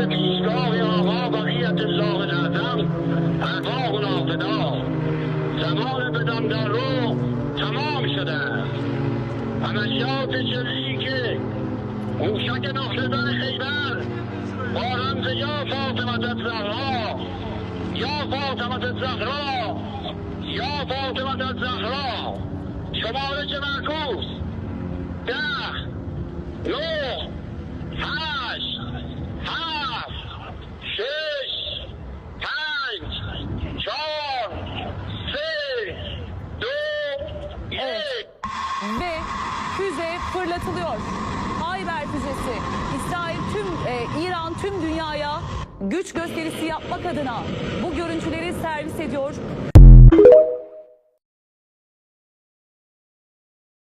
پیشگاه آقا بقیت الله الاعظم ارواح ناقدا زمان بدان در رو تمام شده است. عملیات جزئی که موشک نخلدن خیبر با رمز یا فاطمه الزهرا یا فاطمه الزهرا یا فاطمه الزهرا شمارش معکوس 10 9 8 7 6 5 4 3 2 1 Ve füze fırlatılıyor. Hayber füzesi. İsrail İran tüm dünyaya güç gösterisi yapmak adına bu görüntüleri servis ediyor.